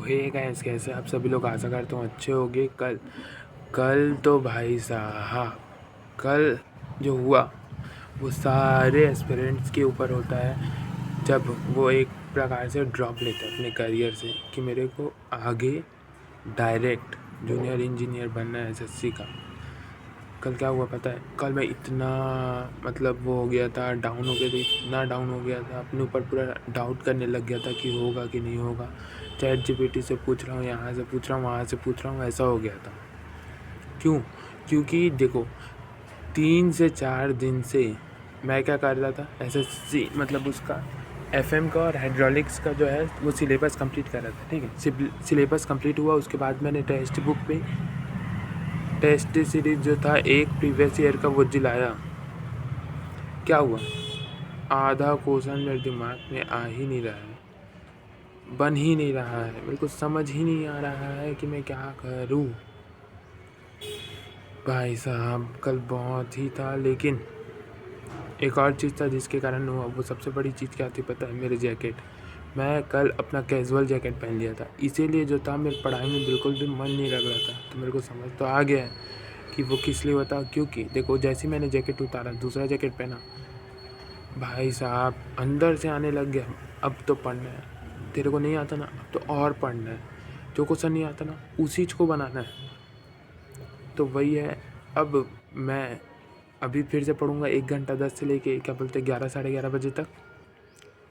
Hey guys, कैसे आप सभी लोग? आशा करता हूँ अच्छे होंगे। कल तो भाई साहब, कल जो हुआ वो सारे एस्पिरेंट्स के ऊपर होता है जब वो एक प्रकार से ड्रॉप लेते हैं अपने करियर से कि मेरे को आगे डायरेक्ट जूनियर इंजीनियर बनना है एसएससी का। कल क्या हुआ पता है? कल मैं इतना वो हो गया था, डाउन हो गया था, इतना डाउन हो गया था, अपने ऊपर पूरा डाउट करने लग गया था कि होगा कि नहीं होगा। चैट जीपीटी से पूछ रहा हूँ, यहाँ से पूछ रहा हूँ, वहाँ से पूछ रहा हूँ, ऐसा हो गया था। क्यों? क्योंकि देखो 3 से 4 दिन से मैं क्या कर रहा था, एसएससी उसका एफएम का और हाइड्रोलिक्स का जो है वो सिलेबस कंप्लीट कर रहा था। ठीक है, सिलेबस कंप्लीट हुआ, उसके बाद मैंने टेक्स्ट बुक पे टेस्ट सीरीज जो था एक प्रीवियस ईयर का वो दिलाया। क्या हुआ? आधा क्वेश्चन मेरे दिमाग में आ ही नहीं रहा है, बन ही नहीं रहा है, मेरे को समझ ही नहीं आ रहा है कि मैं क्या करूं। भाई साहब कल बहुत ही था, लेकिन एक और चीज़ था जिसके कारण हुआ। वो सबसे बड़ी चीज़ क्या थी पता है? मेरे जैकेट। मैं कल अपना कैजुअल जैकेट पहन लिया था, इसीलिए जो था मेरी पढ़ाई में बिल्कुल भी मन नहीं लग रहा था। तो मेरे को समझ तो आ गया है कि वो किस लिए होता। क्योंकि देखो जैसे ही मैंने जैकेट उतारा, दूसरा जैकेट पहना, भाई साहब अंदर से आने लग गया अब तो पढ़ना है। तेरे को नहीं आता ना, अब तो और पढ़ना है। जो क्वेश्चन नहीं आता ना उसी चीज़ को बनाना है। तो वही है। अब मैं अभी फिर से पढ़ूँगा 1 घंटा 10 से लेके 11 साढ़े 11 बजे तक।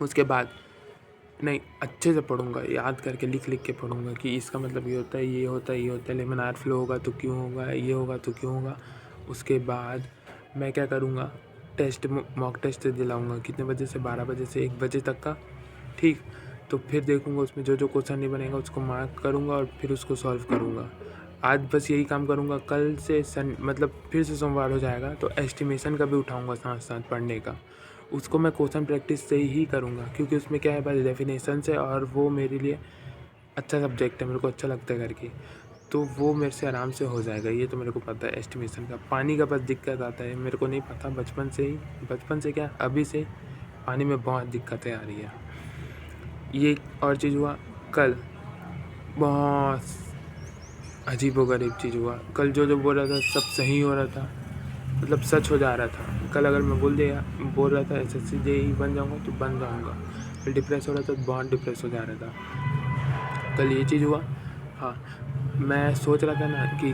उसके बाद नहीं, अच्छे से पढ़ूँगा, याद करके लिख के पढ़ूँगा कि इसका मतलब ये होता है, ये होता है, ये होता है, लेमनार फ्लो होगा तो क्यों होगा, ये होगा तो क्यों होगा। उसके बाद मैं क्या करूँगा, मॉक टेस्ट दिलाऊँगा कितने बजे से? 12 बजे से 1 बजे तक का। ठीक, तो फिर देखूँगा उसमें जो क्वेश्चन नहीं बनेगा उसको मार्क करूँगा और फिर उसको सॉल्व करूँगा। आज बस यही काम करूँगा। कल से फिर से सोमवार हो जाएगा तो एस्टिमेशन का भी उठाऊँगा साथ साथ पढ़ने का। उसको मैं क्वेश्चन प्रैक्टिस से ही करूँगा, क्योंकि उसमें क्या है बस डेफिनेशन से, और वो मेरे लिए अच्छा सब्जेक्ट है, मेरे को अच्छा लगता है करके, तो वो मेरे से आराम से हो जाएगा। ये तो मेरे को पता है। एस्टिमेशन का पानी का बस दिक्कत आता है, मेरे को नहीं पता बचपन से क्या अभी से पानी में बहुत दिक्कतें आ रही है। ये और चीज़ हुआ कल, बहुत अजीबोगरीब चीज़ हुआ कल। जो बोल रहा था सब सही हो रहा था, सच हो जा रहा था। कल अगर मैं बोल रहा था एसएससी जेईई बन जाऊँगा तो बन जाऊँगा, फिर डिप्रेस हो रहा था तो बहुत डिप्रेस हो जा रहा था। कल ये चीज़ हुआ। हाँ, मैं सोच रहा था ना कि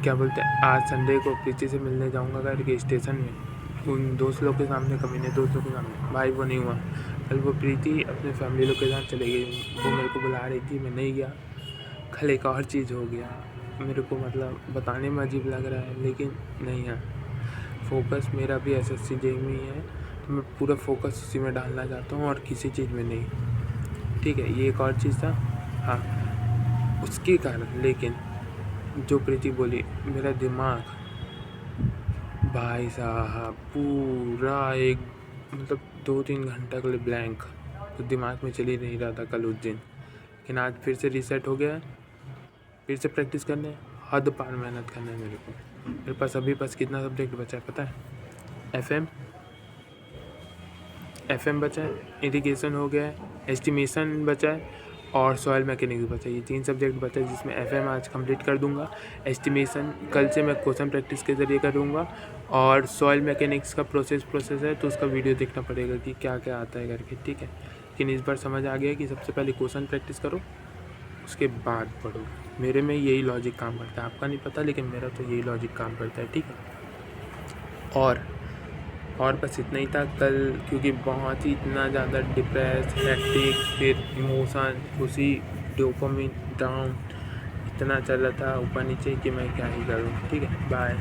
आज संडे को प्रीति से मिलने जाऊँगा करके स्टेशन में, उन दोस्त लोग के सामने, कमीने दोस्त लोग के सामने। भाई वो नहीं हुआ। कल वो प्रीति अपने फैमिली लोग के साथ चले गई, वो मेरे को बुला रही थी, मैं नहीं गया। कल एक और चीज़ हो गया, मेरे को बताने में अजीब लग रहा है, लेकिन नहीं है। फोकस मेरा भी एसएससी जेईई में ही है, तो मैं पूरा फोकस उसी में डालना चाहता हूँ और किसी चीज़ में नहीं। ठीक है, ये एक और चीज़ था। हाँ, उसके कारण, लेकिन जो प्रीति बोली, मेरा दिमाग भाई साहब पूरा एक 2-3 घंटा के लिए ब्लैंक, तो दिमाग में चल ही नहीं रहा था कल उस दिन। लेकिन आज फिर से रीसेट हो गया है, फिर से प्रैक्टिस करने है, हद पार मेहनत करना है मेरे को। मेरे पास अभी कितना सब्जेक्ट बचा है पता है? एफएम बचा है, इरिगेशन हो गया है, एस्टिमेशन बचा है और सॉइल मैकेनिक्स बचा है। ये 3 सब्जेक्ट बचा है, जिसमें एफएम आज कंप्लीट कर दूंगा। एस्टिमेशन कल से मैं क्वेश्चन प्रैक्टिस के ज़रिए करूँगा, और सॉइल मैकेनिक्स का प्रोसेस है तो उसका वीडियो देखना पड़ेगा कि क्या क्या आता है करके। ठीक है, लेकिन इस बार समझ आ गया कि सबसे पहले क्वेश्चन प्रैक्टिस करो, उसके बाद पढ़ो। मेरे में यही लॉजिक काम करता है, आपका नहीं पता, लेकिन मेरा तो यही लॉजिक काम करता है। ठीक है, और बस इतना ही था कल, क्योंकि बहुत ही इतना ज़्यादा डिप्रेस, हेक्टिक, फिर इमोशन, खुशी, डोपामिन डाउन, इतना चल रहा था ऊपर नीचे कि मैं क्या ही करूँ। ठीक है, बाय।